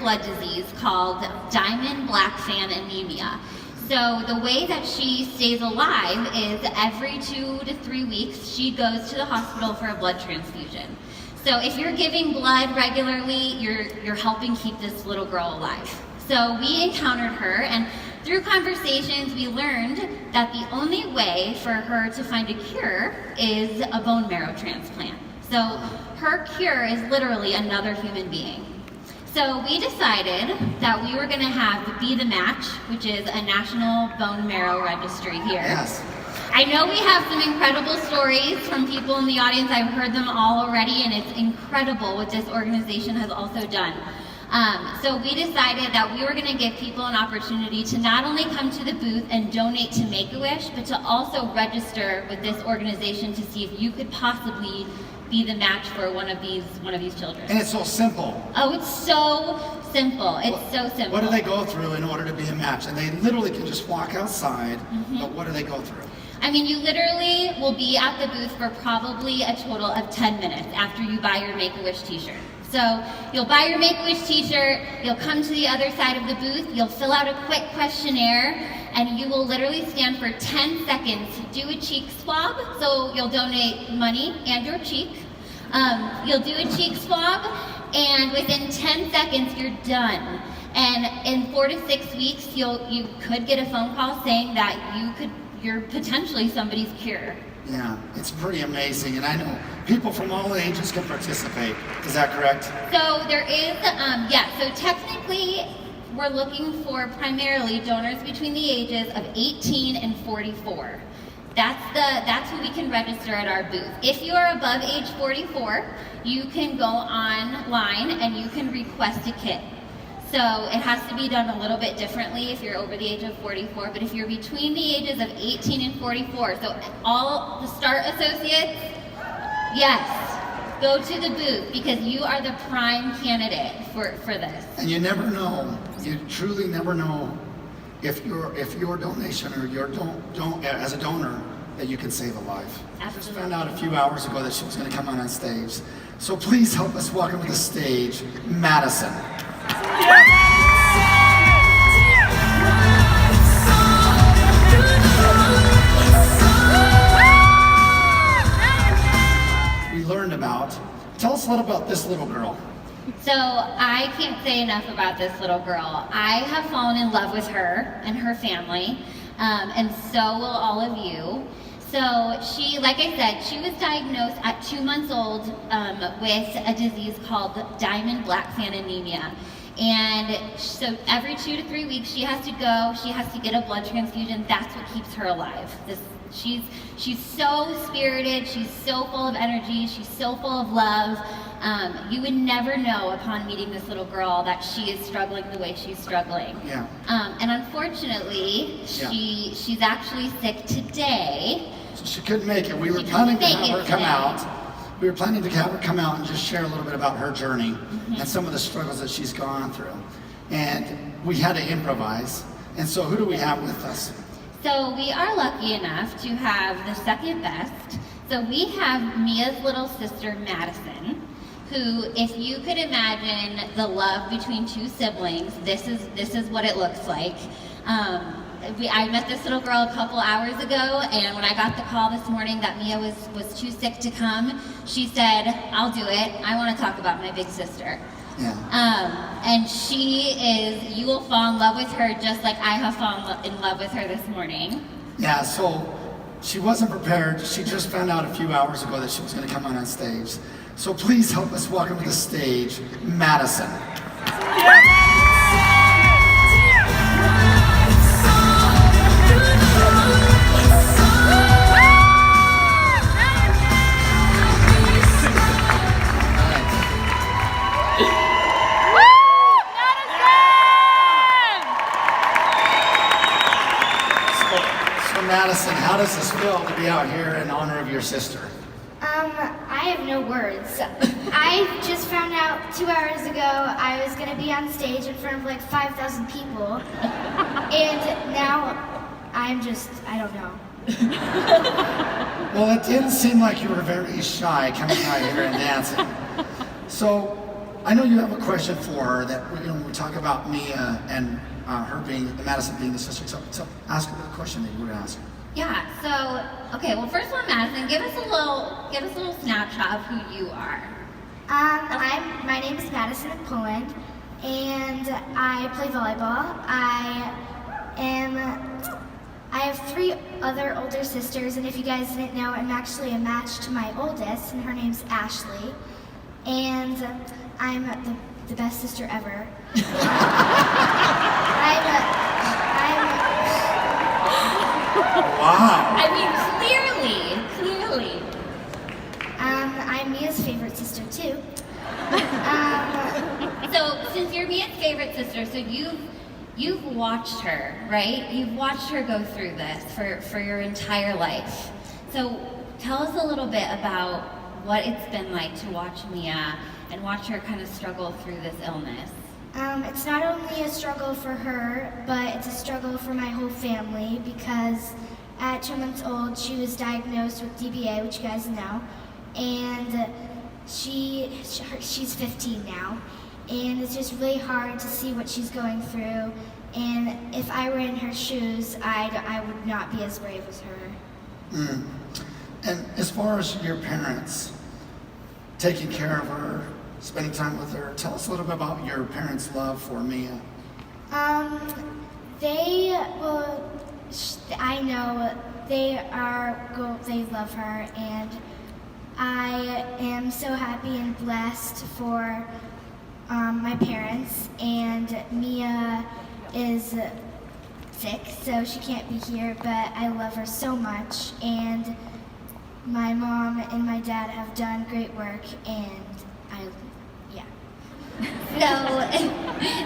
blood disease called Diamond Blackfan Anemia. So the way that she stays alive is every 2 to 3 weeks, she goes to the hospital for a blood transfusion. So if you're giving blood regularly, you're helping keep this little girl alive. So we encountered her, and through conversations, we learned that the only way for her to find a cure is a bone marrow transplant. So her cure is literally another human being. So we decided that we were gonna have the Be the Match, which is a national bone marrow registry here. Yes. I know we have some incredible stories from people in the audience. I've heard them all already, and it's incredible what this organization has also done. So we decided that we were going to give people an opportunity to not only come to the booth and donate to Make-A-Wish, but to also register with this organization to see if you could possibly be the match for one of these children. And it's so simple. Oh, it's so simple. It's so simple. What do they go through in order to be a match? And they literally can just walk outside, but what do they go through? I mean, you literally will be at the booth for probably a total of 10 minutes after you buy your Make-A-Wish t-shirt. So you'll buy your Make-A-Wish t-shirt, you'll come to the other side of the booth, you'll fill out a quick questionnaire, and you will literally stand for 10 seconds, do a cheek swab, so you'll donate money and your cheek. You'll do a cheek swab, and within 10 seconds, you're done. And in 4 to 6 weeks, you could get a phone call saying that you're potentially somebody's cure. Yeah, it's pretty amazing, and I know people from all ages can participate. Is that correct? So there is, so technically we're looking for primarily donors between the ages of 18 and 44. That's who we can register at our booth. If you are above age 44, you can go online and you can request a kit. So it has to be done a little bit differently if you're over the age of 44, but if you're between the ages of 18 and 44, so all the START associates, yes, go to the booth because you are the prime candidate for this. And you never know, you truly never know if your donation or your as a donor that you can save a life. Absolutely. I just found out a few hours ago that she was going to come on stage. So please help us welcome to the stage, Madison. We learned about, tell us a little about this little girl. So I can't say enough about this little girl. I have fallen in love with her and her family, and so will all of you. So she, like I said, she was diagnosed at 2 months old with a disease called Diamond Blackfan Anemia. And so every 2 to 3 weeks she has to go, she has to get a blood transfusion. That's what keeps her alive. She's so spirited, she's so full of energy, she's so full of love. You would never know upon meeting this little girl that she is struggling the way she's struggling. Yeah. And unfortunately, she's actually sick today. So she couldn't make it. We were planning to have her come out. We were planning to have her come out and just share a little bit about her journey and some of the struggles that she's gone through. And we had to improvise. And so who do we have with us? So we are lucky enough to have the second best. So we have Mia's little sister, Madison, who, if you could imagine the love between two siblings, this is what it looks like. I met this little girl a couple hours ago, and when I got the call this morning that Mia was too sick to come, she said, "I'll do it. I want to talk about my big sister." Yeah. And you will fall in love with her just like I have fallen in love with her this morning. Yeah, so she wasn't prepared. She just found out a few hours ago that she was going to come on stage. So please help us welcome to the stage, Madison. Madison, how does this feel to be out here in honor of your sister? I have no words. I just found out 2 hours ago I was going to be on stage in front of like 5,000 people. And now I don't know. Well, it didn't seem like you were very shy coming out here and dancing. So I know you have a question for her that when we talk about Mia and her being, Madison being the sister. So ask her the question that you were going to ask her. Yeah. So, okay. Well, first one, Madison, give us a little snapshot of who you are. My name is Madison NYKO, and I play volleyball. I have 3 other older sisters, and if you guys didn't know, I'm actually a match to my oldest, and her name's Ashley. And I'm the best sister ever. Wow. I mean, clearly. I'm Mia's favorite sister too. So, since you're Mia's favorite sister, so you've watched her, right? You've watched her go through this for your entire life. So, tell us a little bit about what it's been like to watch Mia and watch her kind of struggle through this illness. It's not only a struggle for her, but it's a struggle for my whole family because at 2 months old, she was diagnosed with DBA, which you guys know, and she's 15 now, and it's just really hard to see what she's going through, and if I were in her shoes, I would not be as brave as her. And as far as your parents taking care of her, spending time with her, tell us a little bit about your parents' love for Mia. I know they love her, and I am so happy and blessed for my parents, and Mia is sick, so she can't be here, but I love her so much, and my mom and my dad have done great work, and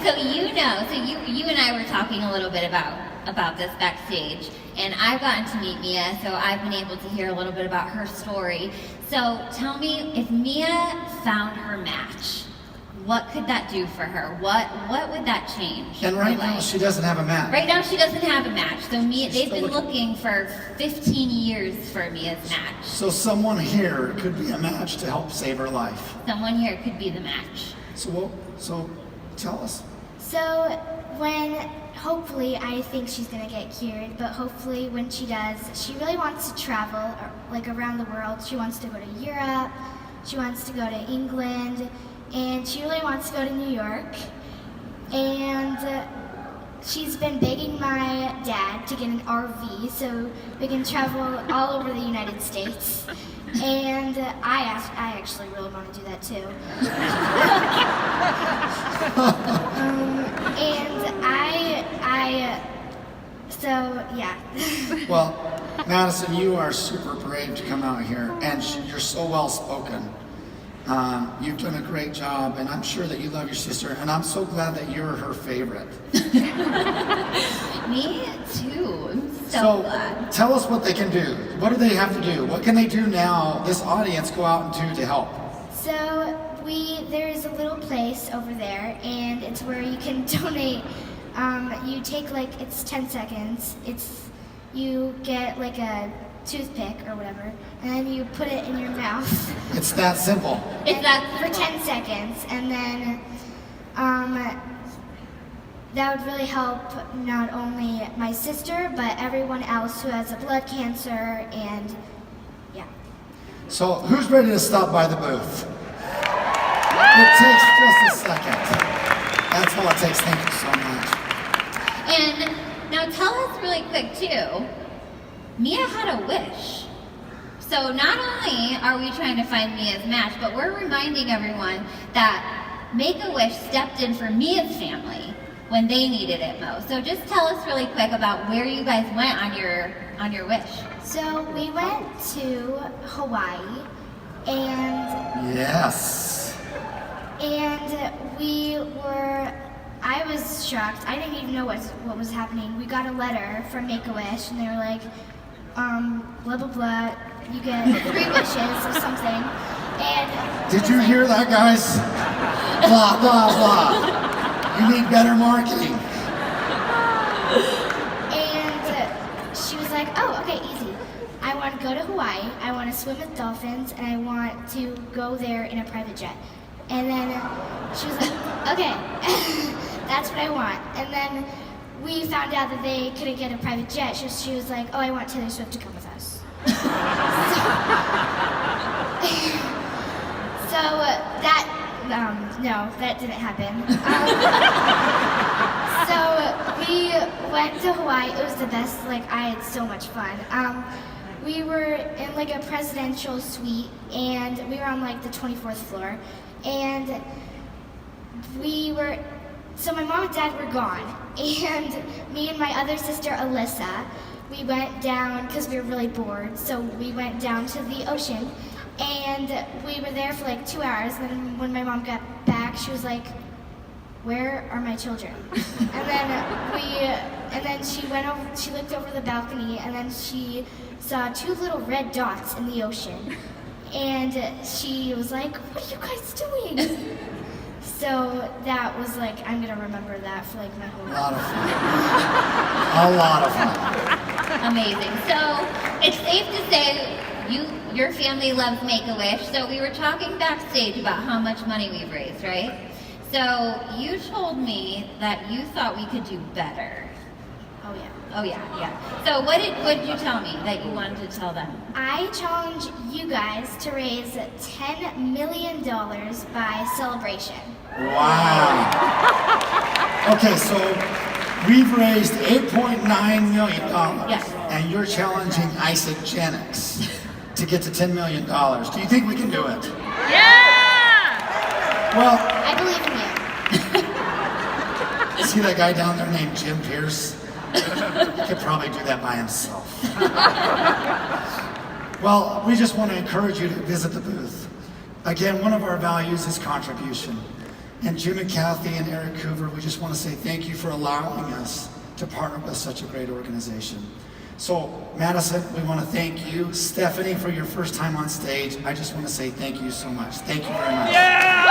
So you and I were talking a little bit about this backstage, and I've gotten to meet Mia, so I've been able to hear a little bit about her story. So tell me, if Mia found her match, what could that do for her? What would that change? And right now she doesn't have a match. Right now she doesn't have a match. So they've been looking for 15 years for Mia's match. So someone here could be a match to help save her life. Someone here could be the match. So tell us. So hopefully, I think she's gonna get cured, but hopefully when she does, she really wants to travel like around the world. She wants to go to Europe, she wants to go to England, and she really wants to go to New York. And she's been begging my dad to get an RV so we can travel all over the United States. And I actually really want to do that too. So yeah. Well, Madison, you are super brave to come out here, and you're so well spoken. You've done a great job, and I'm sure that you love your sister, and I'm so glad that you're her favorite. Me too. I'm so glad. Tell us what they can do. What do they have to do? What can they do now, this audience, go out and do to help? So there's a little place over there, and it's where you can donate. You take it's 10 seconds. You get like a toothpick or whatever, and then you put it in your mouth. It's that simple. For 10 seconds, and then that would really help not only my sister, but everyone else who has a blood cancer, and yeah. So who's ready to stop by the booth? It takes just a second. That's all it takes. Thank you so much. And now tell us really quick too, Mia had a wish. So not only are we trying to find Mia's match, but we're reminding everyone that Make-A-Wish stepped in for Mia's family when they needed it most. So just tell us really quick about where you guys went on your wish. So we went to Hawaii, and yes. I was shocked. I didn't even know what was happening. We got a letter from Make-A-Wish, and they were like, blah, blah, blah, you get 3 wishes or something. And did you hear that, guys? Blah, blah, blah. You need better marketing. And she was like, oh, okay, easy. I want to go to Hawaii, I want to swim with dolphins, and I want to go there in a private jet. And then she was like, okay, that's what I want. And then we found out that they couldn't get a private jet. She was like, oh, I want Taylor Swift to come with us. So that, no, that didn't happen. So we went to Hawaii. It was the best. Like, I had so much fun. We were in like a presidential suite, and we were on like the 24th floor. And so my mom and dad were gone, and me and my other sister Alyssa, we went down because we were really bored. So we went down to the ocean, and we were there for like 2 hours. And then when my mom got back, she was like, "Where are my children?" And then she went over. She looked over the balcony, and then she saw 2 little red dots in the ocean. And she was like, "What are you guys doing?" So that was like, I'm gonna remember that for like my whole life. A lot of fun. Amazing. So it's safe to say your family loves Make-A-Wish. So we were talking backstage about how much money we've raised, right? So you told me that you thought we could do better. Oh yeah. Oh yeah. So what did you tell me that you wanted to tell them? I challenge you guys to raise $10 million by celebration. Wow. Okay, so we've raised $8.9 million. Yes. And you're challenging Isagenix to get to $10 million. Do you think we can do it? Yeah! I Well, believe in you. see that guy down there named Jim Pierce? He could probably do that by himself. Well, we just want to encourage you to visit the booth. Again, one of our values is contribution. And Jim and Kathy and Eric Hoover, we just want to say thank you for allowing us to partner with such a great organization. So, Madison, we want to thank you. Stephanie, for your first time on stage, I just want to say thank you so much. Thank you very much. Yeah!